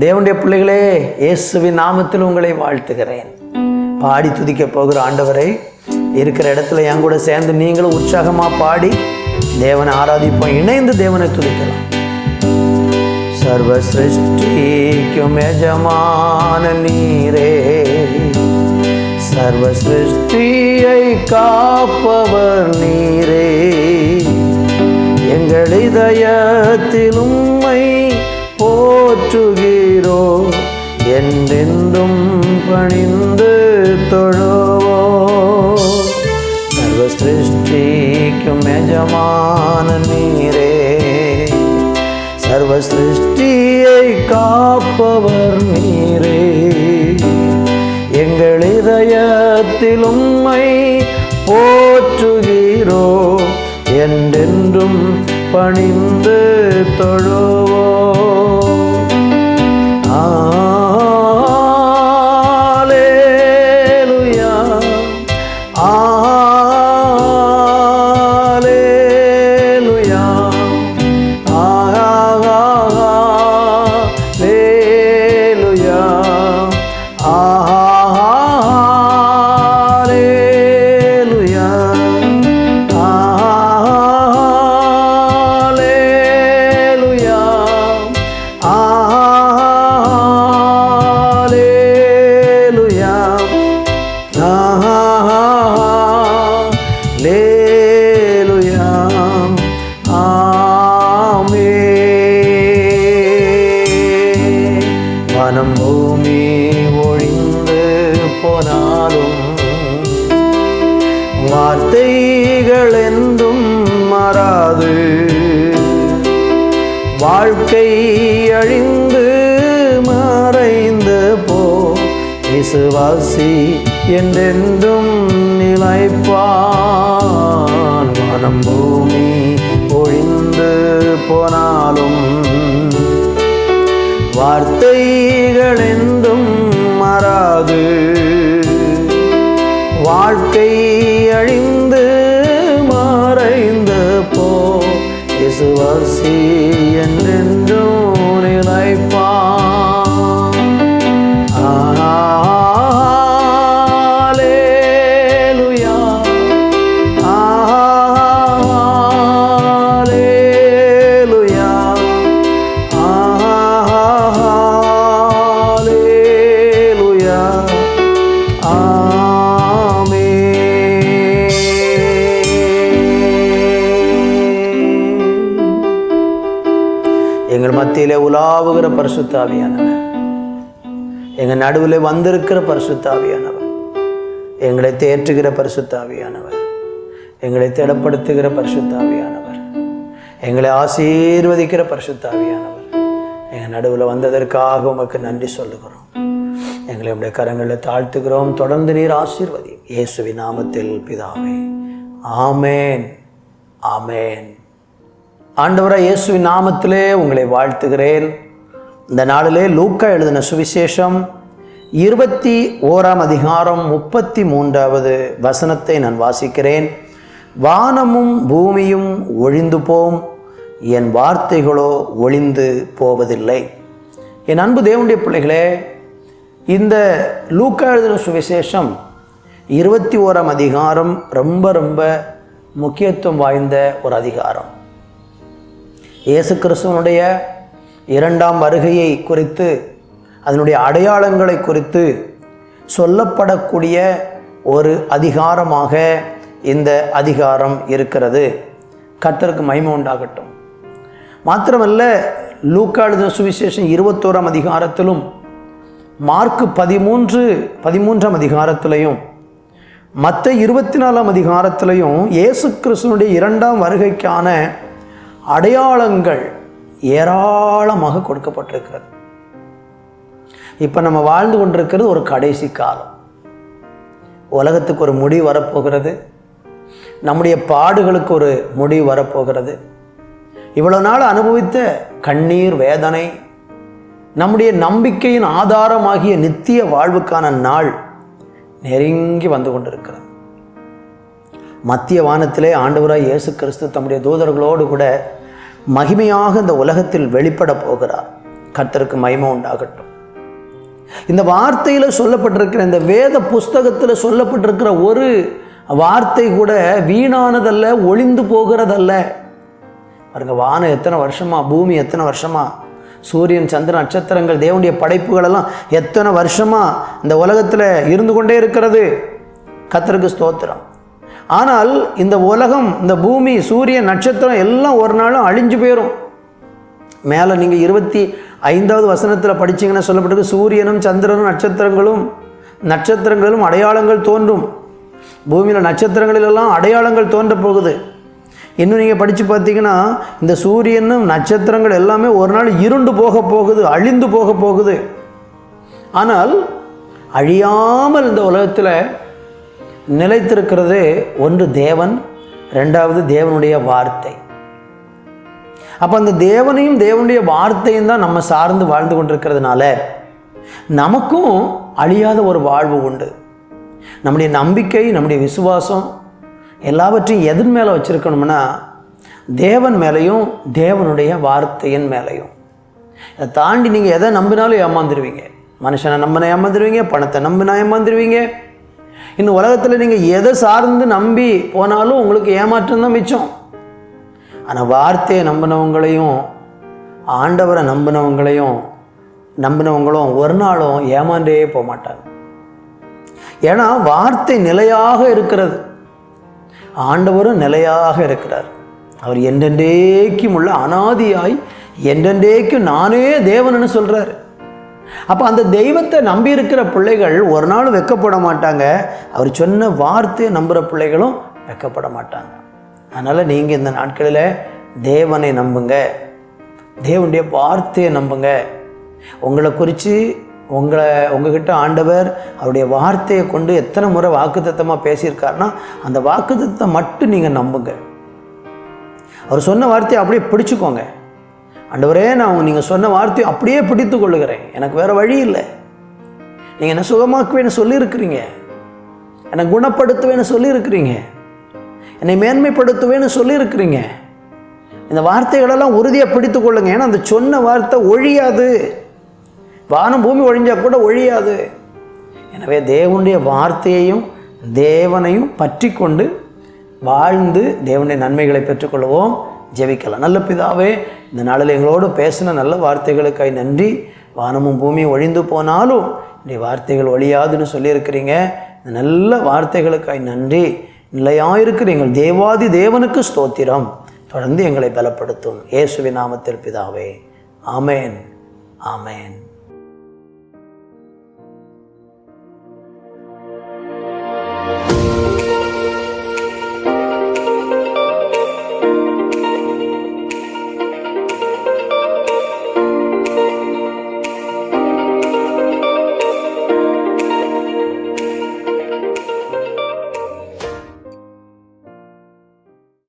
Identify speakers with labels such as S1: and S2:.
S1: தேவனுடைய பிள்ளைகளே, இயேசுவின் நாமத்தில் உங்களை வாழ்த்துகிறேன். பாடி துதிக்க போகிற ஆண்டவரை இருக்கிற இடத்துல என் கூட சேர்ந்து நீங்களும் உற்சாகமாக பாடி தேவனை ஆராதிப்போம். இணைந்து தேவனை துதிக்கலாம். சர்வ சிருஷ்டிக்கும் எஜமான நீரே, சர்வ சிருஷ்டியை காப்பவர் நீரே, எங்கள் இதயத்தில் உம்மை போற்றுகிறோ, என்றென்றும் பணிந்து தொழுவோ. சர்வ சிருஷ்டிக்கும் எஜமான நீரே, சர்வ சிருஷ்டியை காப்பவர் நீரே, எங்கள் இதயத்தில் உம்மை போற்றுகிறோ, என்றென்றும் பணிந்து தொழுவோ. ஆலேலுயா, ஆலேலுயா, ஆலேலுயா, ஆலேலுயா, ஆலேலுயா, ஆலேலுயா, ஆலேலுயா, ஆமென். வானம் பூமி ஒழிந்து போனாலும் வார்த்தைகள் என்றும் மாறாது, வாழ்க்கை அழிந்து மறைந்து போ, விசுவாசி என்றென்றும் நிலைப்பான். வானம் பூமி ஒழிந்து போனாலும் வார்த்தைகள் என்றும் மாறாது, வாழ்க்கை அழிந்து மறைந்து போ, விசுவாசி என்றென்றும் நிலைப்பான். ஆலேலுயா, ஆலேலுயா, ஆலேலுயா, எங்கள் மத்தியிலே உலாவுகிற பரிசுத்த ஆவியானவர், எங்கள் நடுவில் வந்திருக்கிற பரிசுத்த ஆவியானவர், எங்களை தேற்றுகிற பரிசுத்த ஆவியானவர், எங்களை திடப்படுத்துகிற பரிசுத்த ஆவியானவர், எங்களை ஆசீர்வதிக்கிற பரிசுத்த ஆவியானவர், எங்கள் நடுவில் வந்ததற்காக உமக்கு நன்றி சொல்லுகிறோம். எங்களை உடைய கரங்களில் தாழ்த்துகிறோம். தொடர்ந்து நீர் ஆசீர்வதி. இயேசுவின் நாமத்தில் பிதாவே, ஆமேன், ஆமேன். ஆண்டவராய் இயேசுவின் நாமத்திலே உங்களை வாழ்த்துகிறேன். இந்த நாளிலே லூக்கா எழுதின சுவிசேஷம் 21ஆம் அதிகாரம் 33வது வசனத்தை நான் வாசிக்கிறேன். வானமும் பூமியும் ஒழிந்து போம், என் வார்த்தைகளோ ஒழிந்து போவதில்லை. என் அன்பு தேவனுடைய பிள்ளைகளே, இந்த லூக்கா எழுதின சுவிசேஷம் 21ஆம் அதிகாரம் ரொம்ப ரொம்ப முக்கியத்துவம் வாய்ந்த ஒரு அதிகாரம். இயேசு கிறிஸ்துவனுடைய 2ஆம் வருகையை குறித்து, அதனுடைய அடையாளங்களை குறித்து சொல்லப்படக்கூடிய ஒரு அதிகாரமாக இந்த அதிகாரம் இருக்கிறது. கர்த்தருக்கு மகிமை உண்டாகட்டும். மாத்திரமல்ல, லூக்கா எழுதின சுவிசேஷம் 21ஆம் அதிகாரத்திலும் மார்க்கு 13ஆம் அதிகாரத்திலையும் மத்தேயு 24ஆம் அதிகாரத்திலையும் இயேசு கிறிஸ்துவனுடைய 2ஆம் வருகைக்கான அடையாளங்கள் ஏராளமாக கொடுக்கப்பட்டிருக்கிறது. இப்போ நம்ம வாழ்ந்து கொண்டிருக்கிறது ஒரு கடைசி காலம். உலகத்துக்கு ஒரு முடிவு வரப்போகிறது. நம்முடைய பாடுகளுக்கு ஒரு முடிவு வரப்போகிறது. இவ்வளோ நாள் அனுபவித்த கண்ணீர், வேதனை, நம்முடைய நம்பிக்கையின் ஆதாரமாகிய நித்திய வாழ்வுக்கான நாள் நெருங்கி வந்து கொண்டிருக்கிறது. மத்திய வானத்திலே ஆண்டவராய் இயேசு கிறிஸ்து தம்முடைய தூதர்களோடு கூட மகிமையாக இந்த உலகத்தில் வெளிப்பட போகிறார். கர்த்தருக்கு மகிமை உண்டாகட்டும். இந்த வார்த்தையில் சொல்லப்பட்டிருக்கிற, இந்த வேத புஸ்தகத்தில் சொல்லப்பட்டிருக்கிற ஒரு வார்த்தை கூட வீணானதல்ல, ஒளிந்து போகிறதல்ல. பாருங்க, வானம் எத்தனை வருஷமா, பூமி எத்தனை வருஷமா, சூரியன் சந்திரன் நட்சத்திரங்கள் தேவனுடைய படைப்புகள் எல்லாம் எத்தனை வருஷமா இந்த உலகத்தில் இருந்து கொண்டே இருக்கிறது. கர்த்தருக்கு ஸ்தோத்திரம். ஆனால் இந்த உலகம், இந்த பூமி, சூரியன் நட்சத்திரம் எல்லாம் ஒரு நாளும் அழிஞ்சு போயிடும். மேலே நீங்கள் 25வது வசனத்தில் படிச்சிங்கன்னா சொல்லப்பட்டிருக்கு, சூரியனும் சந்திரனும் நட்சத்திரங்களும் அடையாளங்கள் தோன்றும். பூமியில் நட்சத்திரங்களிலெல்லாம் அடையாளங்கள் தோன்ற போகுது. இன்னும் நீங்கள் படித்து பார்த்தீங்கன்னா இந்த சூரியனும் நட்சத்திரங்கள் எல்லாமே ஒரு நாள் இருண்டு போக போகுது, அழிந்து போக போகுது. ஆனால் அழியாமல் இந்த உலகத்தில் நிலைத்திருக்கிறது ஒன்று தேவன், ரெண்டாவது தேவனுடைய வார்த்தை. அப்போ அந்த தேவனையும் தேவனுடைய வார்த்தையும் தான் நம்ம சார்ந்து வாழ்ந்து கொண்டிருக்கிறதுனால நமக்கும் அழியாத ஒரு வாழ்வு உண்டு. நம்முடைய நம்பிக்கை, நம்முடைய விசுவாசம் எல்லாவற்றையும் எதன் மேலே வச்சுருக்கணும்னா தேவன் மேலேயும் தேவனுடைய வார்த்தையின் மேலேயும். அதை தாண்டி நீங்கள் எதை நம்பினாலும் ஏமாந்துருவீங்க. மனுஷனை நம்பினா ஏமாந்துருவீங்க, பணத்தை நம்பினா ஏமாந்துருவீங்க. இன்னும் உலகத்தில் நீங்கள் எதை சார்ந்து நம்பி போனாலும் உங்களுக்கு ஏமாற்றம் தான் மிச்சம். ஆனால் வார்த்தையை நம்பினவங்களையும் ஆண்டவரை நம்பினவங்களும் ஒரு நாளும் ஏமாண்டே போக மாட்டாங்க. ஏன்னா வார்த்தை நிலையாக இருக்கிறது, ஆண்டவரும் நிலையாக இருக்கிறார். அவர் என்றென்றைக்கும் உள்ள அனாதியாய் என்றென்றைக்கும் நானே தேவன்னு சொல்கிறார். அப்போ அந்த தெய்வத்தை நம்பி இருக்கிற பிள்ளைகள் ஒரு நாள் வெட்கப்பட மாட்டாங்க. அவர் சொன்ன வார்த்தையை நம்புகிற பிள்ளைகளும் வெட்கப்பட மாட்டாங்க. அதனால் நீங்கள் இந்த நாட்களில் தேவனை நம்புங்க, தேவனுடைய வார்த்தையை நம்புங்க. உங்களை குறித்து உங்ககிட்ட ஆண்டவர் அவருடைய வார்த்தையை கொண்டு எத்தனை முறை வாக்குத்தத்தமாக பேசியிருக்காருன்னா அந்த வாக்குத்தத்தை மட்டும் நீங்கள் நம்புங்க. அவர் சொன்ன வார்த்தையை அப்படியே பிடிச்சுக்கோங்க. ஆண்டவரே, நான் நீங்கள் சொன்ன வார்த்தையை அப்படியே பிடித்து கொள்ளுகிறேன், எனக்கு வேறு வழி இல்லை. நீங்கள் என்ன சுகமாக்குவேன்னு சொல்லியிருக்கிறீங்க, என்னை குணப்படுத்துவேன்னு சொல்லியிருக்கிறீங்க, என்னை மேன்மைப்படுத்துவேன்னு சொல்லியிருக்கிறீங்க. இந்த வார்த்தைகளெல்லாம் உறுதியாக பிடித்து கொள்ளுங்க. ஏன்னா அந்த சொன்ன வார்த்தை ஒழியாது. வானம் பூமி ஒழிஞ்சால் கூட ஒழியாது. எனவே தேவனுடைய வார்த்தையையும் தேவனையும் பற்றி கொண்டு வாழ்ந்து தேவனுடைய நன்மைகளை பெற்றுக்கொள்வோம். ஜெபிக்கலாம். நல்ல பிதாவே, இந்த நாளில் எங்களோடு பேசின நல்ல வார்த்தைகளுக்காய் நன்றி. வானமும் பூமியும் ஒழிந்து போனாலும் இந்த வார்த்தைகள் ஒழியாதுன்னு சொல்லியிருக்கிறீங்க. இந்த நல்ல வார்த்தைகளுக்காய் நன்றி. நிலையாயிருக்கிற எங்கள் தேவாதி தேவனுக்கு ஸ்தோத்திரம். தொடர்ந்து எங்களை பலப்படுத்தும். இயேசுவின் நாமத்தில் பிதாவே, ஆமேன், ஆமேன்.